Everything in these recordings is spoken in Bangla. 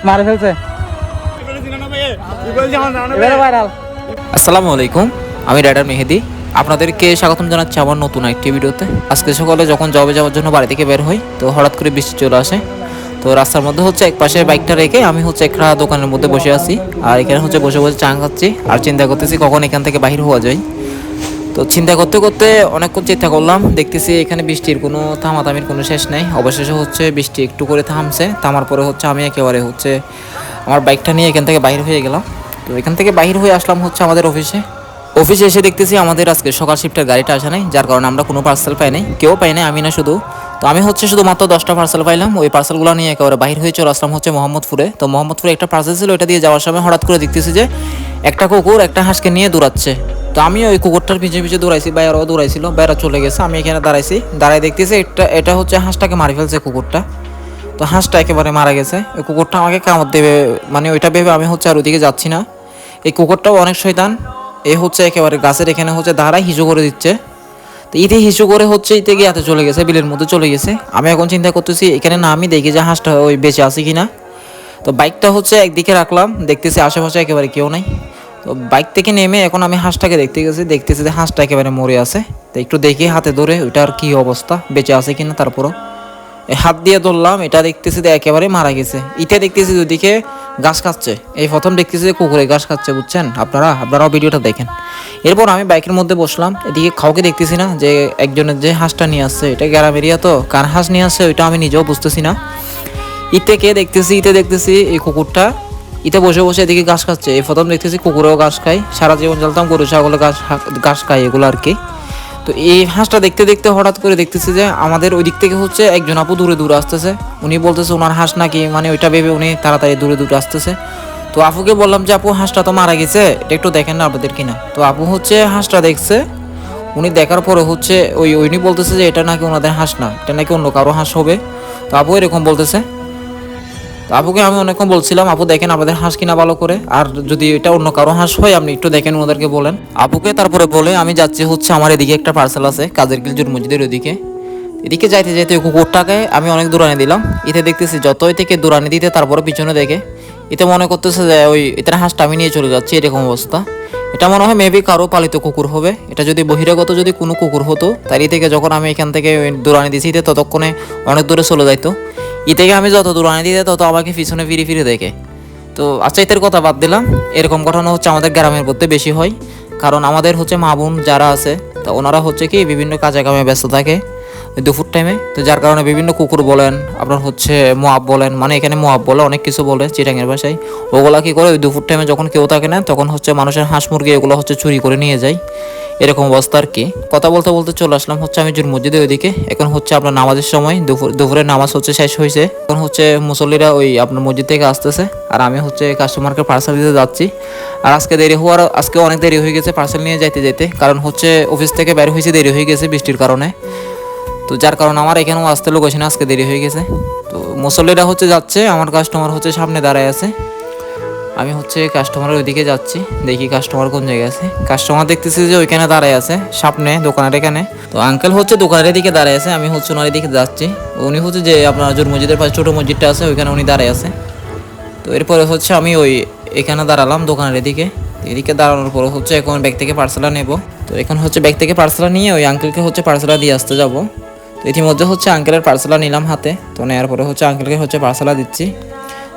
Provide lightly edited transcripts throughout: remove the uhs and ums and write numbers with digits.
মারে ফেলছে। আসসালামু আলাইকুম, আমি রাইডার মেহেদি। আপনাদেরকে স্বাগতম জানাচ্ছি আমার নতুন একটি ভিডিওতে। আজকে সকালে যখন জবে যাওয়ার জন্য বাড়ি থেকে বের হই, তো হঠাৎ করে বৃষ্টি চলে আসে। তো রাস্তার মধ্যে হচ্ছে এক পাশে বাইকটা রেখে আমি হচ্ছে একটা দোকানের মধ্যে বসে আছি, আর এখানে হচ্ছে বসে বসে চা খাচ্ছি আর চিন্তা করতেছি কখন এখান থেকে বাহির হওয়া যায়। তো চিন্তা করতে করতে অনেকক্ষণ চিন্তা করলাম, দেখতেছি এখানে বৃষ্টির কোনো থামাথামির কোনো শেষ নেই। অবশেষে হচ্ছে বৃষ্টি একটু করে থামছে, থামার পরে হচ্ছে আমি একেবারে হচ্ছে আমার বাইকটা নিয়ে এখান থেকে বাইরে হয়ে গেলাম। তো এখান থেকে বাইরে হয়ে আসলাম হচ্ছে আমাদের অফিসে এসে দেখতেছি আমাদের আজকে সকাল শিফটের গাড়িটা আসে নাই, যার কারণে আমরা কোনো পার্সেল পাই নাই, কেউ পাই নাই, আমি না শুধু। তো আমি হচ্ছে শুধুমাত্র 10টা পার্সেল পাইলাম। ওই পার্সেলগুলো নিয়ে একেবারে বাইরে হয়ে চলে আসলাম হচ্ছে মোহাম্মদপুরে। তো মোহাম্মদপুরে একটা পার্সেল ছিল, ওইটা দিয়ে যাওয়ার সময় হঠাৎ করে দেখতেছি যে একটা কুকুর একটা হাঁসকে নিয়ে দৌড়াচ্ছে। তো আমি ওই কুকুরটার পিছে পিছে দৌড়াইছি, বাইরেও দৌড়াইছিল, বাইরে চলে গেছে, আমি এখানে দাঁড়াইছি, দাঁড়াই দেখতেছি এটা হচ্ছে হাঁসটাকে মারি ফেলছে কুকুরটা। তো হাঁসটা একেবারে মারা গেছে। ওই কুকুরটা আমাকে কামড় দেবে, মানে ওইটা ভেবে আমি হচ্ছে আর ওইদিকে যাচ্ছি না। এই কুকুরটাও অনেক শয়তান, এ হচ্ছে একেবারে গাছের এখানে হচ্ছে দাঁড়ায় হিসু করে দিচ্ছে। তো ইতে হিসু করে হচ্ছে ইতে গিয়ে হাতে চলে গেছে, বিলের মধ্যে চলে গেছে। আমি এখন চিন্তা করতেছি এখানে না আমি দেখি যে হাঁসটা ওই বেঁচে আছে কিনা। তো বাইকটা হচ্ছে একদিকে রাখলাম, দেখতেছি আশেপাশে একেবারে কেউ নাই। তো বাইক থেকে নেমে এখন আমি হাঁসটাকে দেখতে গেছি, দেখতেছি যে হাঁসটা একেবারে মরে আছে। তো একটু দেখি হাতে ধরে ওইটার কি অবস্থা, বেঁচে আছে কিনা। তারপরও হাত দিয়ে ধরলাম, এটা দেখতেছি যে একেবারে মারা গেছে। এটা দেখতেছি দুদিকে ঘাস খাচ্ছে, এই প্রথম দেখতেছি যে কুকুরে ঘাস খাচ্ছে, বুঝছেন আপনারাও ভিডিওটা দেখেন। এরপর আমি বাইকের মধ্যে বসলাম, এদিকে কাউকে দেখতেছি না, যে একজনের যে হাঁসটা নিয়ে আসছে এটা গ্রাম এরিয়া, তো কার হাঁস নিয়ে আসছে ওইটা আমি নিজেও বুঝতেছি না। ইতে দেখতেছি এই কুকুরটা ইতে বসে বসে এদিকে ঘাস খাচ্ছে। এই প্রথম দেখতেছি কুকুরেও ঘাস খায়, সারা জীবন চলতাম গরু ছাগলে ঘাস খায় এগুলো আর কি। তো এই হাঁসটা দেখতে দেখতে হঠাৎ করে দেখতেছি যে আমাদের ওই দিক থেকে হচ্ছে একজন আপু দূরে দূরে আসতেছে। উনি বলতেছে ওনার হাঁস নাকি, মানে ওইটা ভেবে উনি তাড়াতাড়ি দূরে দূরে আসতেছে। তো আপুকে বললাম যে আপু হাঁসটা তো মারা গেছে, এটা একটু দেখেন না আপনাদের কিনা। তো আপু হচ্ছে হাঁসটা দেখছে, উনি দেখার পরে হচ্ছে উনি বলতেছে যে এটা নাকি ওনাদের হাঁস না, এটা নাকি অন্য কারো হাঁস হবে। তো আপু এরকম বলতেছে। তো আপুকে আমি অনেকক্ষণ বলছিলাম আপু দেখেন আমাদের হাঁস কিনা ভালো করে, আর যদি এটা অন্য কারো হাঁস হয় আপনি একটু দেখেন ওদেরকে বলেন। আপুকে তারপরে বলে আমি যাচ্ছি হচ্ছে আমার এদিকে একটা পার্সেল আছে কাজের গিলজুর মসজিদের ওইদিকে। এদিকে যাইতে যাইতে ওই কুকুরটাকে আমি অনেক দূরানি দিলাম। এতে দেখতেছি যতই থেকে দূরানি দিতে তারপরে পিছনে দেখে এতে মনে করতেছে যে ওই এটার হাঁসটা আমি নিয়ে চলে যাচ্ছি, এরকম অবস্থা। এটা মনে হয় মেবি কারো পালিত কুকুর হবে। এটা যদি বহিরাগত যদি কোনো কুকুর হতো তারই থেকে যখন আমি এখান থেকে দূরানি দিছি ততক্ষণে অনেক দূরে চলে যাইতো। থেকে আমি যত দূরানি দিতে তত আমাকে পিছনে ফিরে ফিরে দেখে। তো আচ্ছা এদের কথা বাদ দিলাম, এরকম ঘটনা হচ্ছে আমাদের গ্রামের মধ্যে বেশি হয়। কারণ আমাদের হচ্ছে মা বোন যারা আছে তা ওনারা হচ্ছে কি বিভিন্ন কাজে কামে ব্যস্ত থাকে দুপুর টাইমে। তো যার কারণে বিভিন্ন কুকুর বলেন, আপনার হচ্ছে মোয়াব বলেন, মানে এখানে মোয়াব বলে অনেক কিছু বলে চিটাঙের ভাষায়, ওগুলা কি করে ওই দুপুর টাইমে যখন কেউ থাকে না তখন হচ্ছে মানুষের হাঁস মুরগি এগুলো হচ্ছে চুরি করে নিয়ে যায়, এরকম অবস্থা আর কি। কথা বলতে বলতে চলে আসলাম হচ্ছে আমি জুর মসজিদে ওইদিকে। এখন হচ্ছে আপনার নামাজের সময়, দুপুরের নামাজ হচ্ছে শেষ হয়েছে। এখন হচ্ছে মুসল্লিরা ওই আপনার মসজিদ থেকে আসতেছে, আর আমি হচ্ছে কাস্টমারকে পার্সেল দিতে যাচ্ছি। আর আজকে অনেক দেরি হয়ে গেছে পার্সেল নিয়ে যাইতে, কারণ হচ্ছে অফিস থেকে বের হয়েছে দেরি হয়ে গেছে বৃষ্টির কারণে। তো যার কারণে আমার এখানেও আসতে লোক আসে না, আজকে দেরি হয়ে গেছে। তো মুসল্লিরা হচ্ছে যাচ্ছে, আমার কাস্টমার হচ্ছে সামনে দাঁড়ায় আছে। আমি হচ্ছে কাস্টমারের ওইদিকে যাচ্ছি, দেখি কাস্টমার কোন জায়গায় আছে। কাস্টমার দেখতেছি যে ওইখানে দাঁড়ায় আছে সামনে দোকানের এখানে। তো আঙ্কেল হচ্ছে দোকানের দিকে দাঁড়ায় আছে, আমি হচ্ছে ওনার দিকে যাচ্ছি। উনি হচ্ছে যে আপনার জোর মসজিদের পাশে ছোটো মসজিদটা আছে ওইখানে উনি দাঁড়ায় আছে। তো এরপরে হচ্ছে আমি এখানে দাঁড়ালাম দোকানের এদিকে দাঁড়ানোর পরে হচ্ছে এখন ব্যাগ থেকে পার্সেলটা নেব। তো এখন হচ্ছে ব্যাগ থেকে পার্সেলটা নিয়ে ওই আঙ্কেলকে হচ্ছে পার্সেলটা দিয়ে আসতে যাব। তো ইতিমধ্যে হচ্ছে আঙ্কেলের পার্সেলটা নিলাম হাতে। তো নেওয়ার পরে হচ্ছে আঙ্কেলকে হচ্ছে পার্সেলটা দিচ্ছি।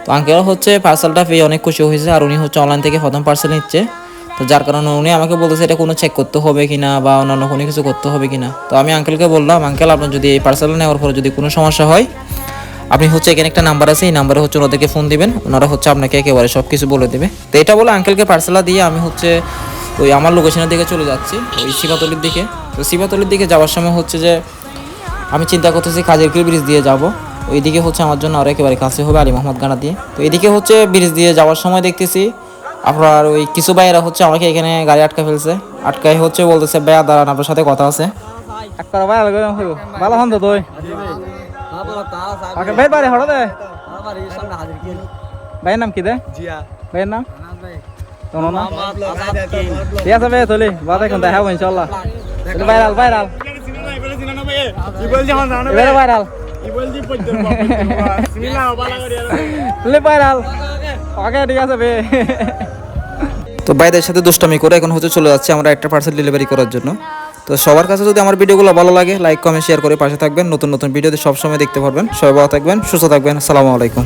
তো আঙ্কেল হচ্ছে পার্সেলটা পেয়ে অনেক খুশি হয়েছে, আর উনি হচ্ছে অনলাইন থেকে প্রথম পার্সেল নিচ্ছে। তো যার কারণে উনি আমাকে বলতেছে এটা কোনো চেক করতে হবে কিনা বা অন্যান্য কোনো কিছু করতে হবে কিনা। তো আমি আঙ্কেলকে বললাম আঙ্কেল আপনার যদি এই পার্সেল নেওয়ার পরে যদি কোনো সমস্যা হয় আপনি হচ্ছে এখানে একটা নাম্বার আছে, এই নাম্বারে হচ্ছে ওনাদেরকে ফোন দিবেন, ওনারা হচ্ছে আপনাকে একেবারে সব কিছু বলে দেবে। তো এটা বলে আঙ্কেলকে পার্সেলটা দিয়ে আমি হচ্ছে ওই আমার লোকেশনের দিকে চলে যাচ্ছি, ওই শিবাতলির দিকে। তো শিবাতলির দিকে যাওয়ার সময় হচ্ছে যে আমি চিন্তা করতেছি কাজেরকিল ব্রিজ দিয়ে যাব। ওইদিকে হচ্ছে আমার জন্য আরও একেবারে কাছে হবে আলী মোহাম্মদ গানা দিয়ে। তো এদিকে হচ্ছে ব্রিজ দিয়ে যাওয়ার সময় দেখতেছি আপনার ওই কিছু ভাইয়েরা হচ্ছে আমাকে এখানে গাড়ি আটকায় হচ্ছে বলতেছে ভাইয়া দাঁড়ান আপনার সাথে কথা আছে। ভালো হন তো তুই ভাই বাড়ি হঠাৎ ভাইয়ের নাম কি দে ভাইয়ের নাম ঠিক আছে ভাই চলি বাদ এখন দেখা হবো ইনশাল্লাহ। ভাইরাল ভাইরাল লে পাইরাল ওকে ঠিক আছে বে তো ভাইদের সাথে দুষ্টামি করে এখন হচ্ছে চলে যাচ্ছে আমরা একটা পার্সেল ডেলিভারি করার জন্য। তো সবার কাছে যদি আমার ভিডিওগুলো ভালো লাগে লাইক কমেন্ট শেয়ার করে পাশে থাকবেন, নতুন নতুন ভিডিওতে সবসময় দেখতে পারবেন। সবাই ভালো থাকবেন, সুস্থ থাকবেন, আসসালামু আলাইকুম।